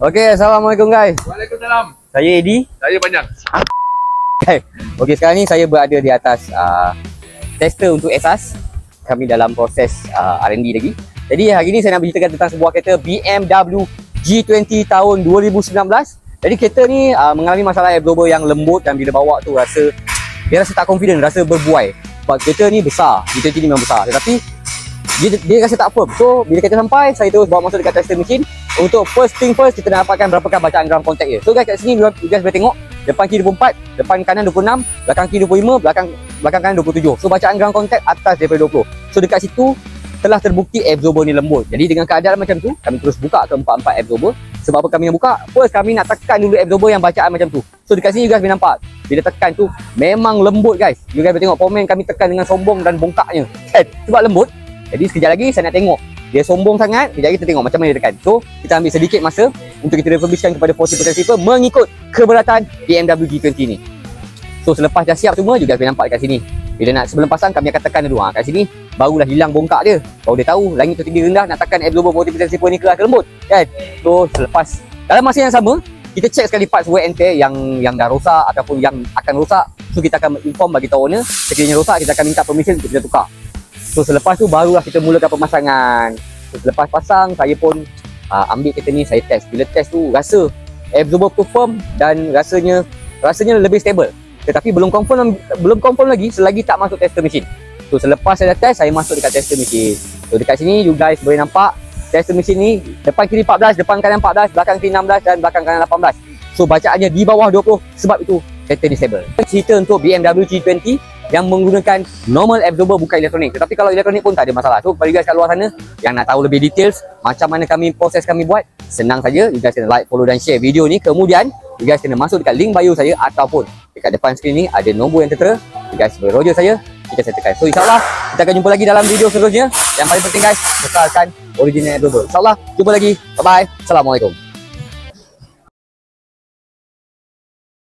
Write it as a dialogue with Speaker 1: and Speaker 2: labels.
Speaker 1: Okey, Assalamualaikum guys.
Speaker 2: Waalaikumsalam.
Speaker 1: Saya Edi.
Speaker 2: Saya banyak.
Speaker 1: Okey, sekarang ni saya berada di atas tester untuk SAS. Kami dalam proses R&D lagi. Jadi hari ni saya nak berceritakan tentang sebuah kereta BMW G20 tahun 2019. Jadi kereta ni mengalami masalah absorber yang lembut dan bila bawa tu dia rasa tak confident, rasa berbuai. Sebab kereta ni besar, G20 ni memang besar. Tetapi dia rasa tak firm. So bila kereta sampai, saya terus bawa masuk dekat tester mesin. Untuk first thing first, kita nak dapatkan berapakah bacaan ground contact dia. So guys, kat sini you guys boleh tengok depan kiri 24, depan kanan 26, belakang kiri 25, belakang kanan 27. So bacaan ground contact atas daripada 20. So dekat situ telah terbukti absorber ni lembut. Jadi dengan keadaan macam tu, kami terus buka keempat-empat absorber. Sebab apa kami nak buka? First kami nak tekan dulu absorber yang bacaan macam tu. So dekat sini you guys boleh nampak, bila tekan tu memang lembut guys. You guys boleh tengok komen kami tekan dengan sombong dan bongkaknya. Sebab lembut. Jadi sekejap lagi saya nak tengok dia sombong sangat, kejap lagi kita tengok macam mana dia tekan. So kita ambil sedikit masa untuk kita refurbishkan kepada 40% saver mengikut keberatan BMW G20 ni. So selepas dah siap semua, you guys boleh nampak dekat sini. Bila nak sebelum pasang kami akan tekan dulu. Kat sini barulah hilang bongkak dia. Baru dia tahu langit tu tinggi rendah, nak tekan absorber 40% saver ni keras ke lembut kan. So selepas dalam masa yang sama, kita check sekali parts wear and tear yang dah rosak ataupun yang akan rosak. So kita akan inform bagi tahu owner, sekiranya rosak kita akan minta permission untuk kita tukar. So selepas tu barulah kita mulakan pemasangan. So selepas pasang, saya pun ambil kereta ni, saya test. Bila test tu rasa absorber tu firm dan rasanya lebih stable. Tetapi belum confirm lagi selagi tak masuk tester mesin. So selepas saya dah test, saya masuk dekat tester mesin. So dekat sini you guys boleh nampak tester mesin ni depan kiri 14, depan kanan 14, belakang kiri 16 dan belakang kanan 18. So bacaannya di bawah 20, sebab itu kereta ni stable. Cerita untuk BMW G20 yang menggunakan normal absorber bukan elektronik. Tetapi kalau elektronik pun tak ada masalah. So bagi guys kat luar sana yang nak tahu lebih details macam mana proses kami buat, senang saja. You guys kena like, follow dan share video ni. Kemudian you guys kena masuk dekat link bio saya ataupun dekat depan skrin ni ada nombor yang tertera. You guys boleh roger saya, kita settlekan. So insyaAllah kita akan jumpa lagi dalam video seterusnya. Yang paling penting guys, bekalkan original absorber. InsyaAllah jumpa lagi. Bye bye. Assalamualaikum.